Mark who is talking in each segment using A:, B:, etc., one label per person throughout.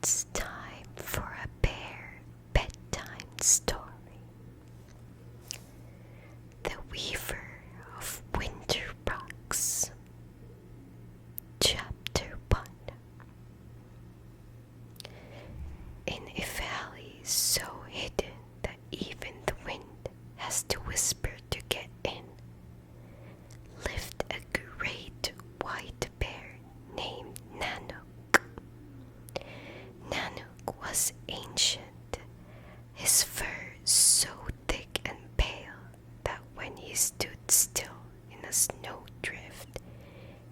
A: It's time for a bear bedtime story. The Weaver of Winter Rocks. Chapter 1. In a valley so hidden that even the wind has to whisper to get in, lived a great white bear named Nanook. Nanook was ancient, his fur so thick and pale that when he stood still in a snowdrift,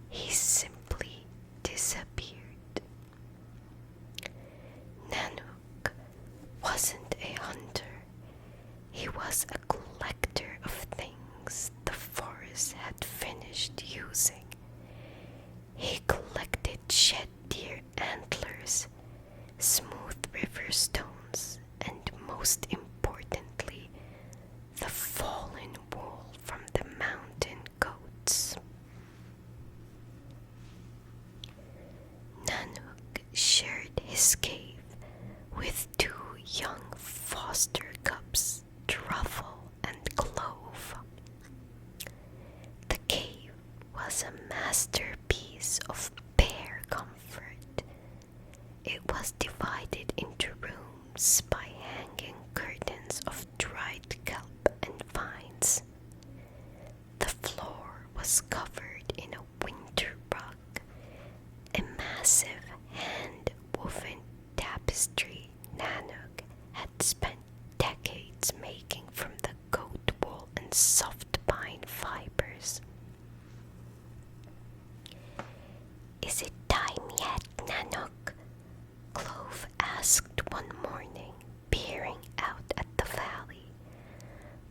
A: he simply disappeared. Nanook wasn't a hunter, he was a collector of things the forest had finished using. He collected shed deer antlers, smooth river stones, and most importantly, the fallen wool from the mountain goats. Nanook shared his cave with two young foster cubs, Truffle and Clove. The cave was a masterpiece of bear comfort. It was divided into rooms by hanging curtains of dried kelp and vines. The floor was covered in a winter rug, a massive hand-woven tapestry Nanook had spent decades making from the goat wool and soft pine fibers. "Is it time yet, Nanook?" Clove asked one morning, peering out at the valley.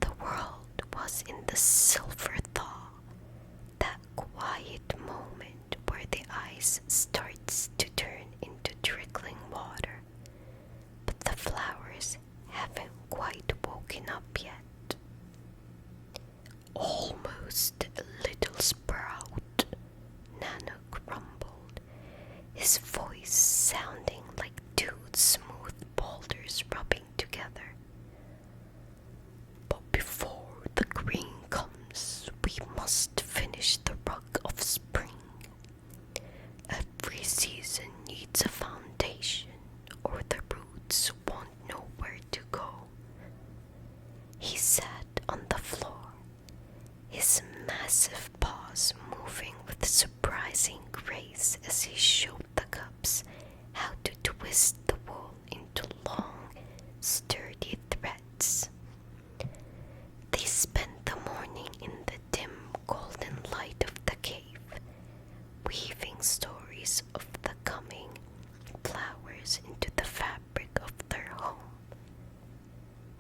A: The world was in the silver thaw, that quiet moment where the ice starts to turn into trickling water, but the flowers haven't quite woken up yet. "Almost, little sprout," Nanook rumbled, his voice sounding like two smooth boulders rubbing together. "But before the green comes, we must finish the rug of spring. Every season needs a foundation, or the roots won't know where to go." He sat on the floor, his massive paws moving with surprising grace as he showed the cubs how to twist the wool into long, sturdy threads. They spent the morning in the dim golden light of the cave, weaving stories of the coming flowers into the fabric of their home.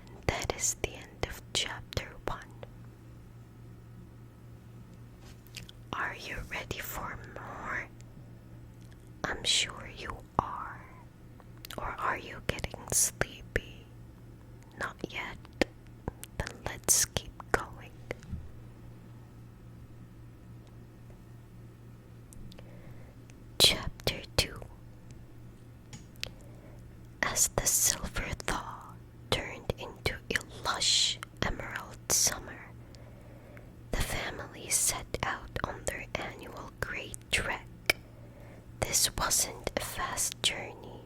A: And that is the end of chapter 1. Are you ready for more? I'm sure you are. Or are you getting sleepy? Not yet. Then let's keep going. Chapter 2. As the silver thaw turned into a lush emerald summer, the family set out on their annual great trek. This wasn't a fast journey,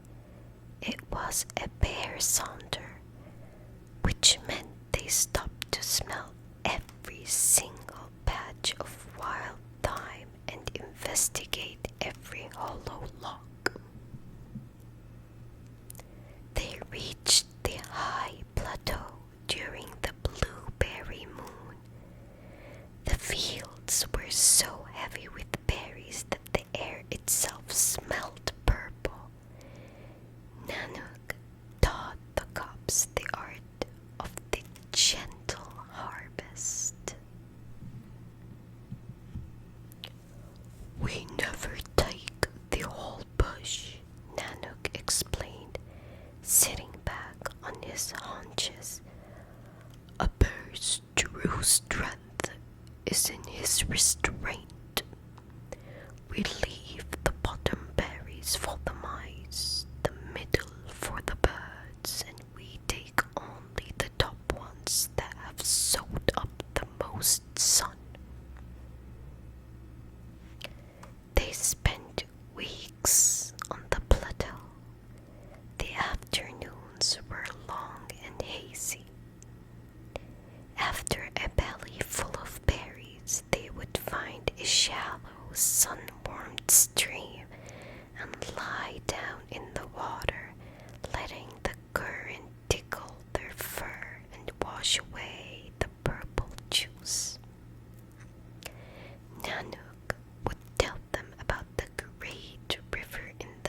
A: it was a bear saunter, which meant they stopped to smell every single patch of wild thyme and investigate every hollow log. They reached the high plateau during the blueberry moon. The fields were so heavy with berries that the air itself smelled purple. Nanook taught the cubs the art of the gentle harvest. "We never take the whole bush," Nanook explained, sitting back on his haunches. "A bear's true strength is in his restraint. We leave the bottom berries for the mice, the mid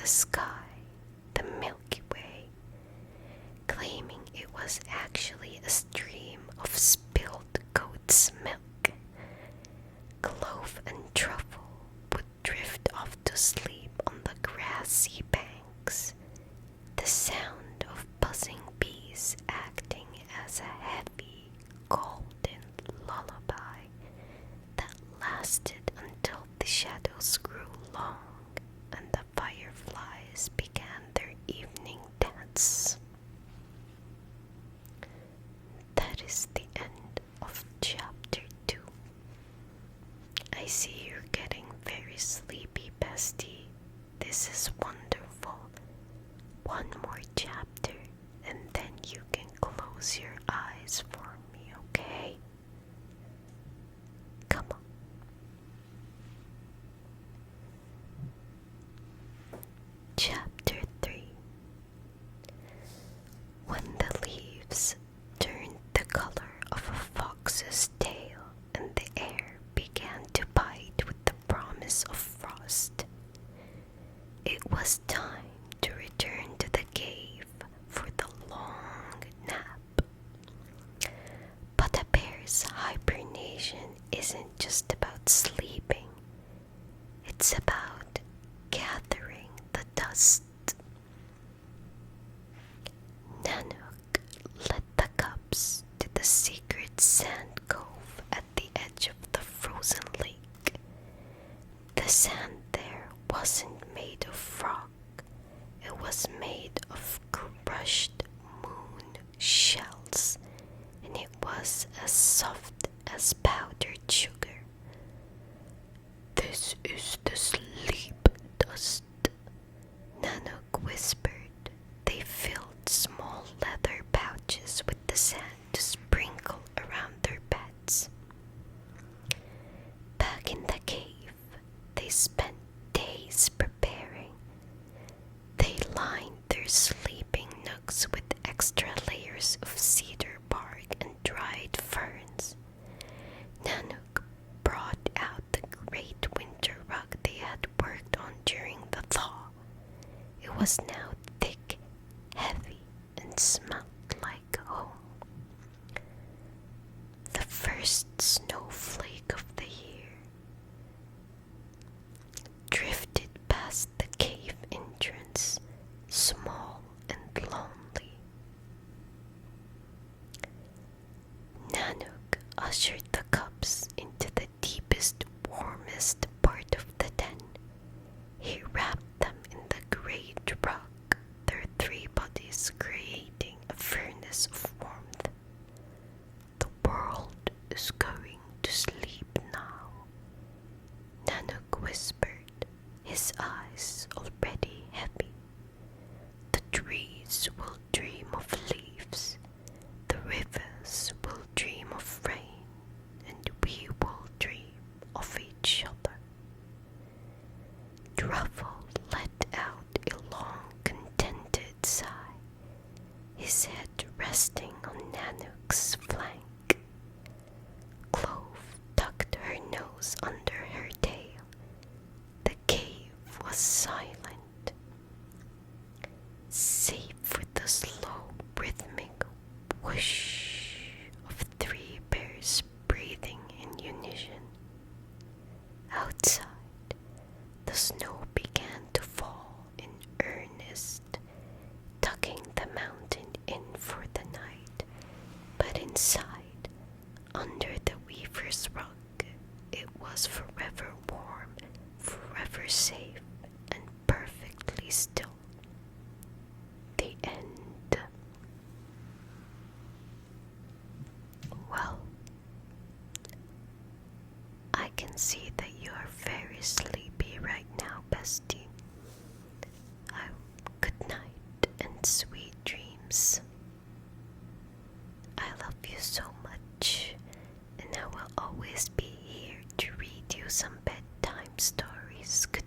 A: the sky, the Milky Way, claiming it was actually a stream of spilled goat's milk. Clove and truffle would drift off to sleep on the grassy banks, the sound of buzzing bees acting as a heavy, golden lullaby that lasted until the shadows grew long and the fireflies began their evening dance. That is the end of chapter 2. I see you're getting very sleepy, bestie. This is wonderful. One more chapter, and then you can close your eyes for me, okay? Come on. Chapter 3. When the leaves turned the color of a fox's tail and the air began to bite with the promise of frost, it was time to return to the cave for the long nap. But a bear's hibernation isn't just about sleeping, it's about gathering the dust. Nanook led the cubs to the secret sand cove at the edge of the frozen lake. The sand there wasn't made of rock, it was made of crushed moon shells, and it was as soft as powdered sugar. "This is the sleep dust," Nanook whispered. They filled small leather pouches with the sand to sprinkle around their beds. Back in the cave, they spent days preparing. They lined their sleeping nooks with extra layers of cedar bark and dried ferns. Nanook brought out the great winter rug they had worked on during the thaw. It was now thick, heavy, and smelled like home. The first snowflake of the year drifted past the cave entrance, small and lonely. Nanook ushered the cubs into the deepest, warmest part of the den. He wrapped them in the great rug, their three bodies creating a furnace of warmth. "The world is going to sleep now," Nanook whispered, his eyes already heavy. "The trees will dream of leaves, the rivers will dream of rain, and we will dream of each other." Truffle let out a long, contented sigh, his head resting on Nanook's flank. Clove tucked her nose under her tail. The cave was silent, save for the slow, rhythmic whoosh of three bears breathing in unison. Outside, the snow began to fall in earnest, tucking the mountain in for the night. But inside, under the weaver's rug, it was forever warm, forever safe, and perfectly still. The end. Well, I can see that you are very sleepy right now, bestie. Good night and sweet dreams. I love you so much, and I will always be here to read you some bedtime stories. Good